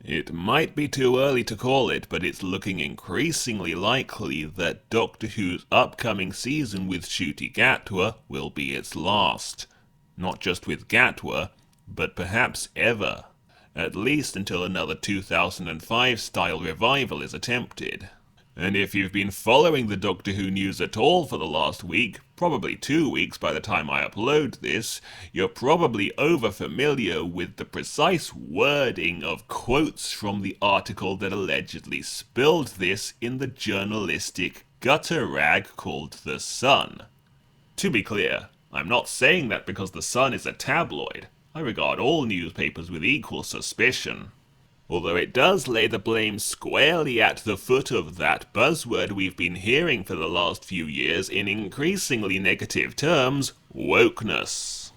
It might be too early to call it, but it's looking increasingly likely that Doctor Who's upcoming season with Ncuti Gatwa will be its last. Not just with Gatwa, but perhaps ever. At least until another 2005 style revival is attempted. And if you've been following the Doctor Who news at all for the last week, probably 2 weeks by the time I upload this, you're probably over-familiar with the precise wording of quotes from the article that allegedly spilled this in the journalistic gutter rag called The Sun. To be clear, I'm not saying that because The Sun is a tabloid. I regard all newspapers with equal suspicion. Although it does lay the blame squarely at the foot of that buzzword we've been hearing for the last few years in increasingly negative terms, wokeness.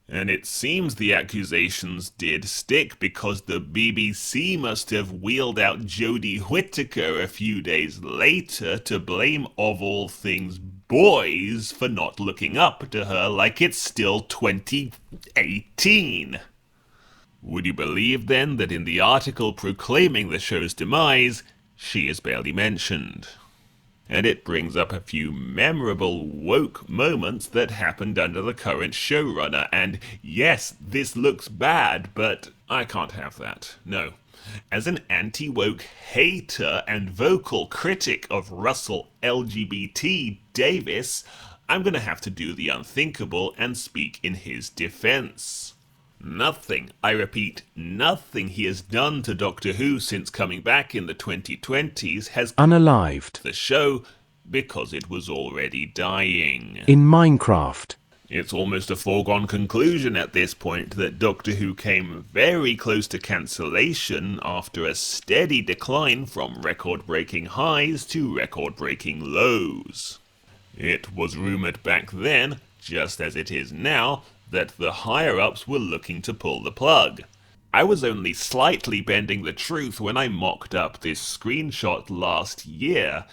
And it seems the accusations did stick because the BBC must have wheeled out Jodie Whittaker a few days later to blame, of all things, boys for not looking up to her like it's still 2018. Would you believe, then, that in the article proclaiming the show's demise, she is barely mentioned? And it brings up a few memorable woke moments that happened under the current showrunner, and yes, this looks bad, but I can't have that. No. As an anti-woke hater and vocal critic of Russell LGBT Davies, I'm gonna have to do the unthinkable and speak in his defense. Nothing, I repeat, nothing he has done to Doctor Who since coming back in the 2020s has unalived the show because it was already dying. in Minecraft. It's almost a foregone conclusion at this point that Doctor Who came very close to cancellation after a steady decline from record-breaking highs to record-breaking lows. It was rumoured back then, just as it is now, that the higher-ups were looking to pull the plug. I was only slightly bending the truth when I mocked up this screenshot last year,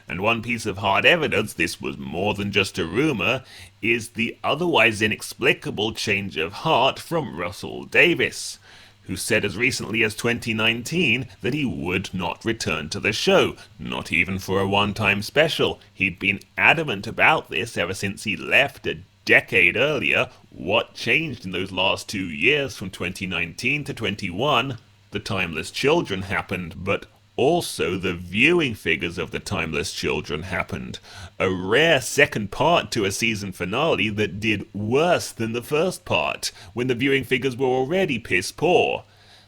and one piece of hard evidence this was more than just a rumour is the otherwise inexplicable change of heart from Russell Davies, who said as recently as 2019 that he would not return to the show, not even for a one-time special. He'd been adamant about this ever since he left a decade earlier. What changed in those last 2 years from 2019 to 21? The Timeless Children happened, but also the viewing figures of the Timeless Children happened. A rare second part to a season finale that did worse than the first part, when the viewing figures were already piss poor.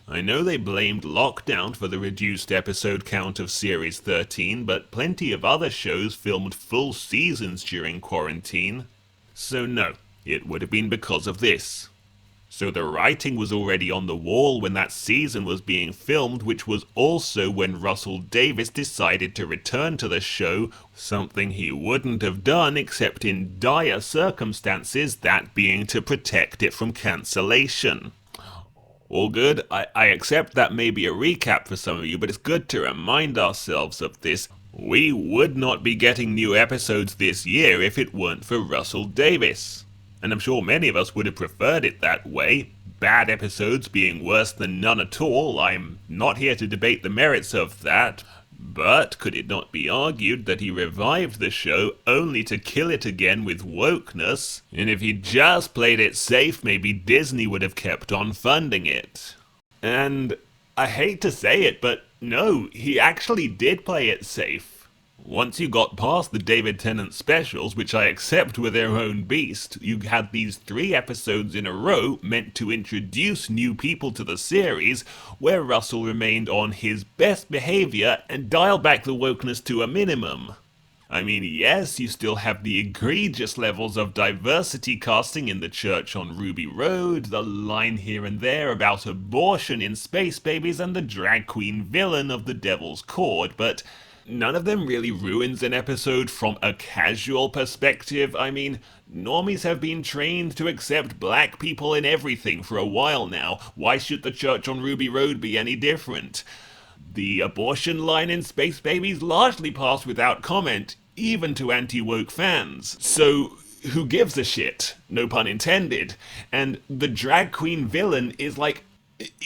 I know they blamed lockdown for the reduced episode count of Series 13, but plenty of other shows filmed full seasons during quarantine. So no, it would have been because of this. So the writing was already on the wall when that season was being filmed, which was also when Russell Davies decided to return to the show, something he wouldn't have done except in dire circumstances, that being to protect it from cancellation. All good, I accept that may be a recap for some of you, but it's good to remind ourselves of this. We would not be getting new episodes this year if it weren't for Russell Davies. And I'm sure many of us would have preferred it that way, bad episodes being worse than none at all. I'm not here to debate the merits of that, but could it not be argued that he revived the show only to kill it again with wokeness? And if he just played it safe, maybe Disney would have kept on funding it. And I hate to say it, but no, he actually did play it safe. Once you got past the David Tennant specials, which I accept were their own beast, you had these 3 episodes in a row meant to introduce new people to the series, where Russell remained on his best behaviour and dialed back the wokeness to a minimum. I mean, yes, you still have the egregious levels of diversity casting in the church on Ruby Road, the line here and there about abortion in Space Babies, and the drag queen villain of The Devil's Cord, but none of them really ruins an episode from a casual perspective. I mean, normies have been trained to accept black people in everything for a while now. Why should the church on Ruby Road be any different? The abortion line in Space Babies largely passed without comment, even to anti-woke fans. So who gives a shit? No pun intended. And the drag queen villain is like,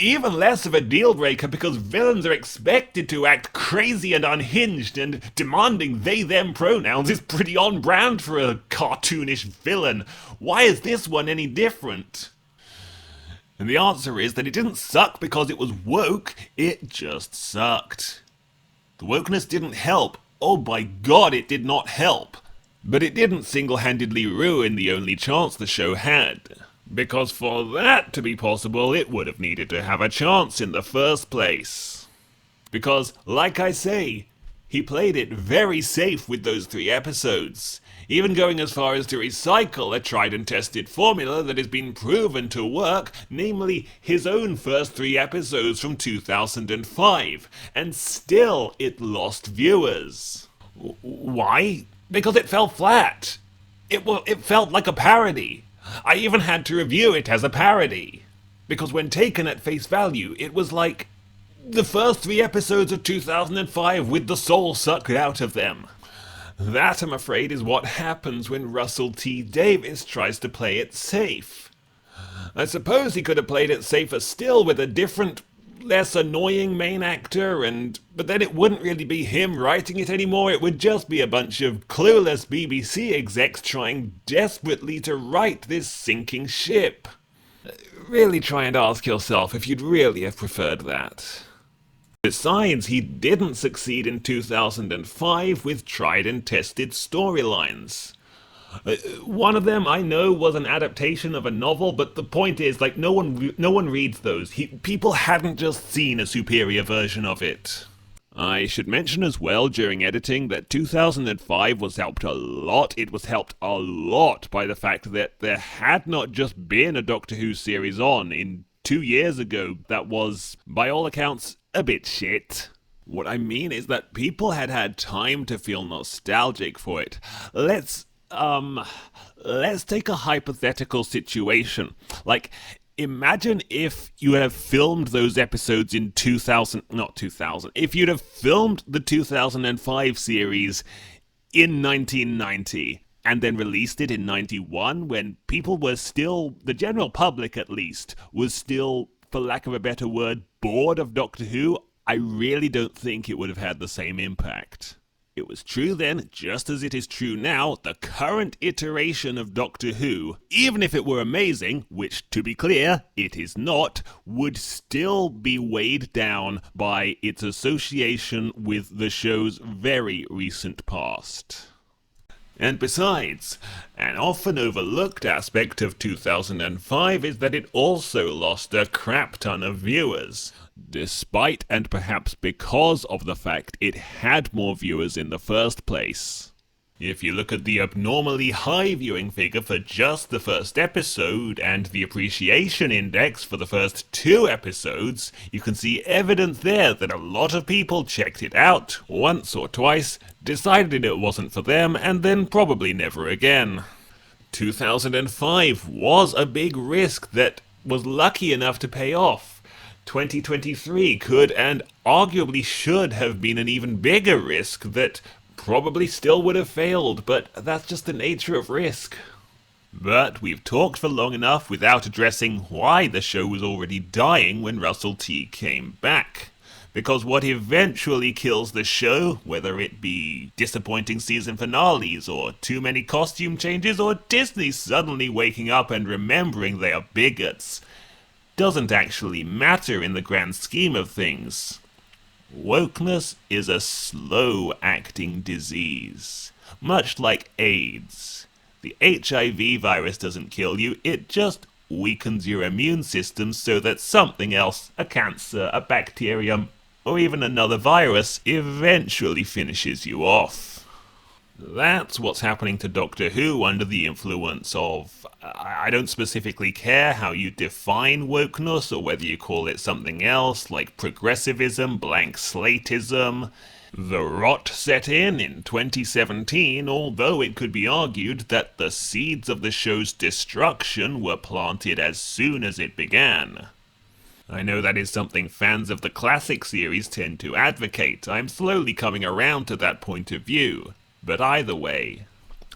Even less of a deal breaker because villains are expected to act crazy and unhinged, and demanding they-them pronouns is pretty on brand for a cartoonish villain. Why is this one any different? And the answer is that it didn't suck because it was woke, it just sucked. The wokeness didn't help. Oh by God, it did not help. But it didn't single-handedly ruin the only chance the show had. Because for that to be possible, it would have needed to have a chance in the first place. Because, like I say, he played it very safe with those 3 episodes, even going as far as to recycle a tried and tested formula that has been proven to work, namely his own first 3 episodes from 2005, and still it lost viewers. Why? Because it fell flat. It felt like a parody. I even had to review it as a parody. Because when taken at face value, it was like the first 3 episodes of 2005 with the soul sucked out of them. That, I'm afraid, is what happens when Russell T. Davies tries to play it safe. I suppose he could have played it safer still with a different, less annoying main actor, but then it wouldn't really be him writing it anymore. It would just be a bunch of clueless BBC execs trying desperately to right this sinking ship. Really try and ask yourself if you'd really have preferred that. Besides, he didn't succeed in 2005 with tried and tested storylines. One of them, I know, was an adaptation of a novel, but the point is, like, no one reads those. People hadn't just seen a superior version of it. I should mention as well during editing that 2005 was helped a lot. It was helped a lot by the fact that there had not just been a Doctor Who series on in 2 years ago that was, by all accounts, a bit shit. What I mean is that people had had time to feel nostalgic for it. Let's take a hypothetical situation. Like, imagine if you had filmed those episodes in if you'd have filmed the 2005 series in 1990 and then released it in 91 when people were still, the general public at least, was still, for lack of a better word, bored of Doctor Who, I really don't think it would have had the same impact. It was true then, just as it is true now, the current iteration of Doctor Who, even if it were amazing, which, to be clear, it is not, would still be weighed down by its association with the show's very recent past. And besides, an often overlooked aspect of 2005 is that it also lost a crap ton of viewers. Despite and perhaps because of the fact it had more viewers in the first place. If you look at the abnormally high viewing figure for just the first episode and the appreciation index for the first 2 episodes, you can see evidence there that a lot of people checked it out once or twice, decided it wasn't for them, and then probably never again. 2005 was a big risk that was lucky enough to pay off. 2023 could and arguably should have been an even bigger risk that probably still would have failed, but that's just the nature of risk. But we've talked for long enough without addressing why the show was already dying when Russell T came back. Because what eventually kills the show, whether it be disappointing season finales, or too many costume changes, or Disney suddenly waking up and remembering they are bigots, doesn't actually matter in the grand scheme of things. Wokeness is a slow-acting disease, much like AIDS. The HIV virus doesn't kill you, it just weakens your immune system so that something else, a cancer, a bacterium, or even another virus, eventually finishes you off. That's what's happening to Doctor Who under the influence of... I don't specifically care how you define wokeness, or whether you call it something else, like progressivism, blank slatism. The rot set in 2017, although it could be argued that the seeds of the show's destruction were planted as soon as it began. I know that is something fans of the classic series tend to advocate. I'm slowly coming around to that point of view. But either way,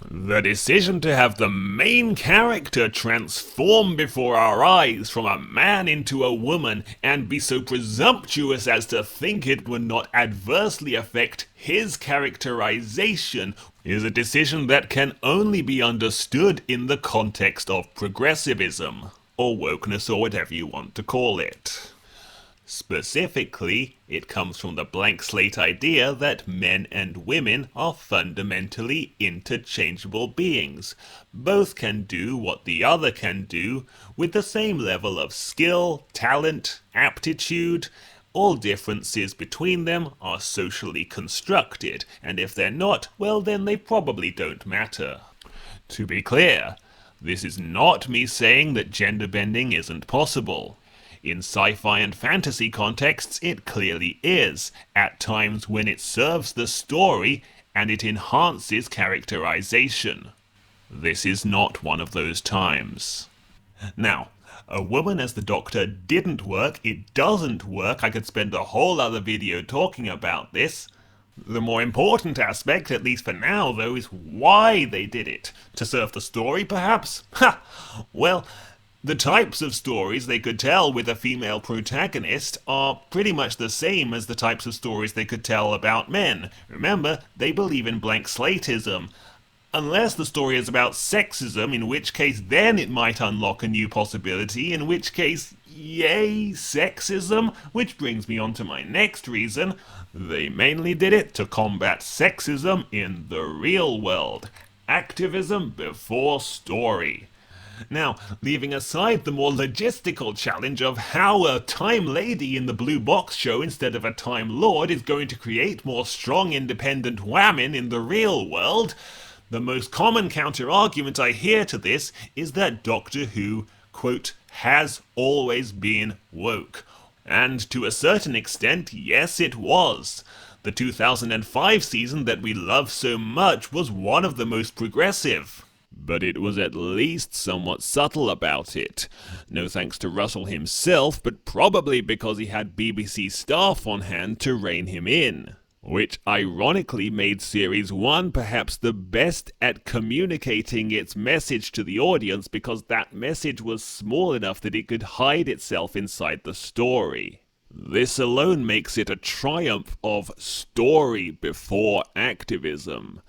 The decision to have the main character transform before our eyes from a man into a woman and be so presumptuous as to think it would not adversely affect his characterization is a decision that can only be understood in the context of progressivism, or wokeness, or whatever you want to call it. Specifically, it comes from the blank slate idea that men and women are fundamentally interchangeable beings. Both can do what the other can do with the same level of skill, talent, aptitude. All differences between them are socially constructed, and if they're not, well then they probably don't matter. To be clear, this is not me saying that gender bending isn't possible. In sci-fi and fantasy contexts, it clearly is, at times when it serves the story and it enhances characterization. This is not one of those times. Now, a woman as the Doctor didn't work, it doesn't work, I could spend a whole other video talking about this. The more important aspect, at least for now though, is why they did it. To serve the story, perhaps? Ha! Well, the types of stories they could tell with a female protagonist are pretty much the same as the types of stories they could tell about men. Remember, they believe in blank slateism. Unless the story is about sexism, in which case then it might unlock a new possibility, in which case, yay, sexism, which brings me on to my next reason. They mainly did it to combat sexism in the real world. Activism before story. Now, leaving aside the more logistical challenge of how a Time Lady in the Blue Box show instead of a Time Lord is going to create more strong independent women in the real world, the most common counter-argument I hear to this is that Doctor Who, quote, has always been woke. And to a certain extent, yes it was. The 2005 season that we love so much was one of the most progressive. But it was at least somewhat subtle about it. No thanks to Russell himself, but probably because he had BBC staff on hand to rein him in. Which ironically made Series 1 perhaps the best at communicating its message to the audience because that message was small enough that it could hide itself inside the story. This alone makes it a triumph of story before activism.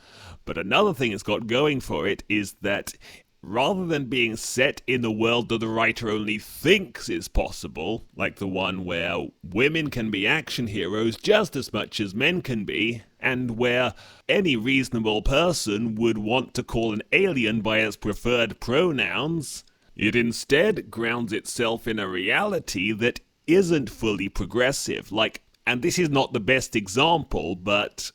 But another thing it's got going for it is that rather than being set in the world that the writer only thinks is possible, like the one where women can be action heroes just as much as men can be, and where any reasonable person would want to call an alien by its preferred pronouns, it instead grounds itself in a reality that isn't fully progressive. And this is not the best example, but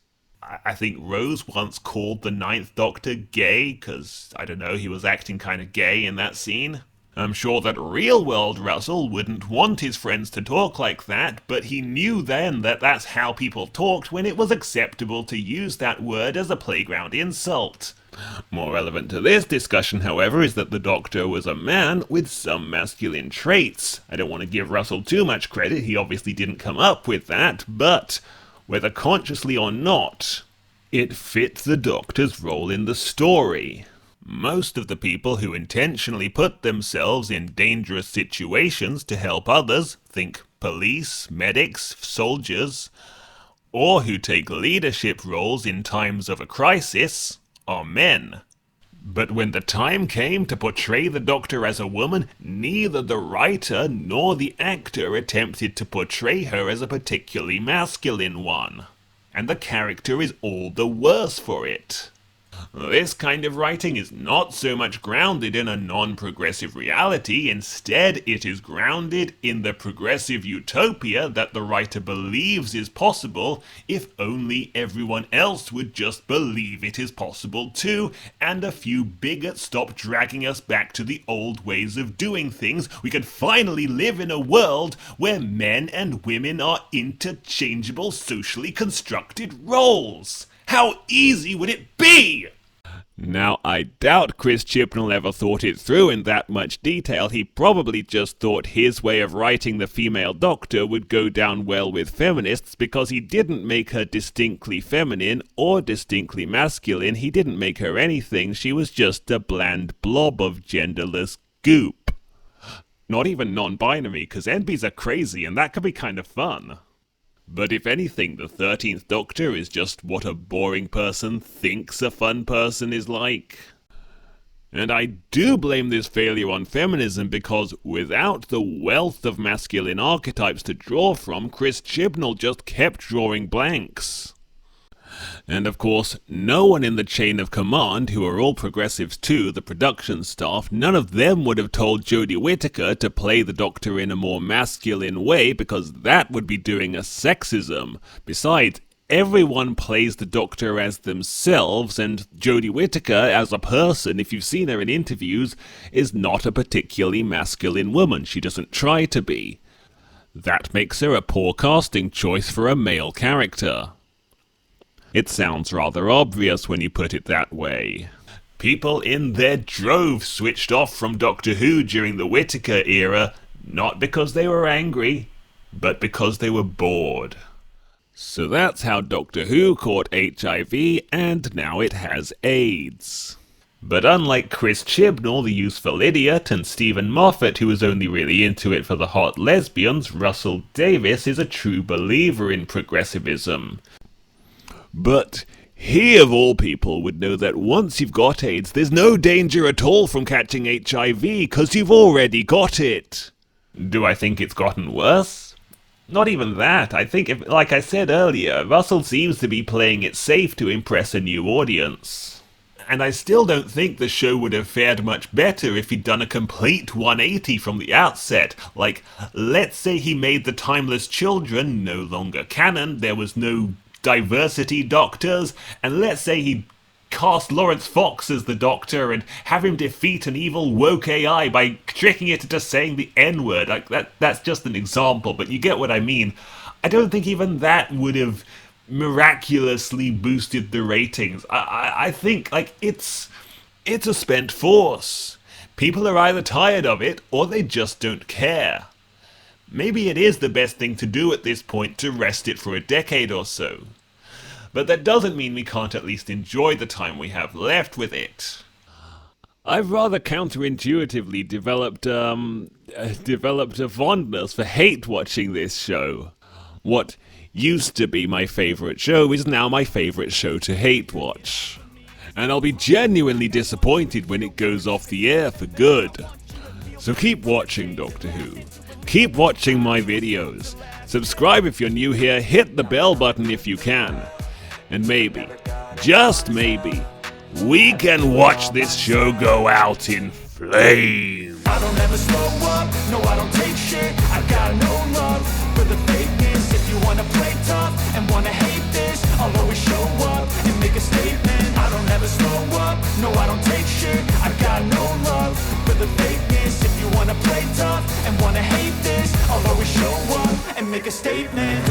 I think Rose once called the Ninth Doctor gay, because, I don't know, he was acting kind of gay in that scene. I'm sure that real-world Russell wouldn't want his friends to talk like that, but he knew then that that's how people talked when it was acceptable to use that word as a playground insult. More relevant to this discussion, however, is that the Doctor was a man with some masculine traits. I don't want to give Russell too much credit, he obviously didn't come up with that, but whether consciously or not, it fit the Doctor's role in the story. Most of the people who intentionally put themselves in dangerous situations to help others, think police, medics, soldiers, or who take leadership roles in times of a crisis, are men. But when the time came to portray the Doctor as a woman, neither the writer nor the actor attempted to portray her as a particularly masculine one. And the character is all the worse for it. This kind of writing is not so much grounded in a non-progressive reality, instead it is grounded in the progressive utopia that the writer believes is possible if only everyone else would just believe it is possible too, and a few bigots stop dragging us back to the old ways of doing things. We could finally live in a world where men and women are interchangeable socially constructed roles. How easy would it be? Now, I doubt Chris Chibnall ever thought it through in that much detail. He probably just thought his way of writing the female Doctor would go down well with feminists because he didn't make her distinctly feminine or distinctly masculine. He didn't make her anything. She was just a bland blob of genderless goop. Not even non-binary, because NBs are crazy and that could be kind of fun. But if anything, the 13th Doctor is just what a boring person thinks a fun person is like. And I do blame this failure on feminism because without the wealth of masculine archetypes to draw from, Chris Chibnall just kept drawing blanks. And of course, no one in the chain of command, who are all progressives too, the production staff, none of them would have told Jodie Whittaker to play the Doctor in a more masculine way because that would be doing a sexism. Besides, everyone plays the Doctor as themselves, and Jodie Whittaker, as a person, if you've seen her in interviews, is not a particularly masculine woman. She doesn't try to be. That makes her a poor casting choice for a male character. It sounds rather obvious when you put it that way. People in their droves switched off from Doctor Who during the Whittaker era, not because they were angry, but because they were bored. So that's how Doctor Who caught HIV, and now it has AIDS. But unlike Chris Chibnall, the useful idiot, and Stephen Moffat, who was only really into it for the hot lesbians, Russell Davies is a true believer in progressivism. But he, of all people, would know that once you've got AIDS, there's no danger at all from catching HIV, because you've already got it. Do I think it's gotten worse? Not even that. I think, like I said earlier, Russell seems to be playing it safe to impress a new audience. And I still don't think the show would have fared much better if he'd done a complete 180 from the outset. Like, let's say he made the Timeless Children no longer canon, there was no diversity Doctors, and let's say he cast Lawrence Fox as the Doctor and have him defeat an evil woke AI by tricking it into saying the N-word. Like that's just an example, but you get what I mean. I don't think even that would have miraculously boosted the ratings. I think like it's a spent force. People are either tired of it or they just don't care. Maybe it is the best thing to do at this point to rest it for a decade or so. But that doesn't mean we can't at least enjoy the time we have left with it. I've rather counterintuitively developed a fondness for hate watching this show. What used to be my favourite show is now my favourite show to hate watch. And I'll be genuinely disappointed when it goes off the air for good. So keep watching Doctor Who. Keep watching my videos. Subscribe if you're new here, hit the bell button if you can. And maybe, just maybe, we can watch this show go out in flames. I don't ever slow up, no I don't take shit. I got no love for the fakeness. If you wanna play tough and wanna hate this, I'll always show up and make a statement. I don't ever slow up, no I don't take shit. I got no love for the fakeness. If you wanna play tough and wanna hate this, I'll always show up and make a statement.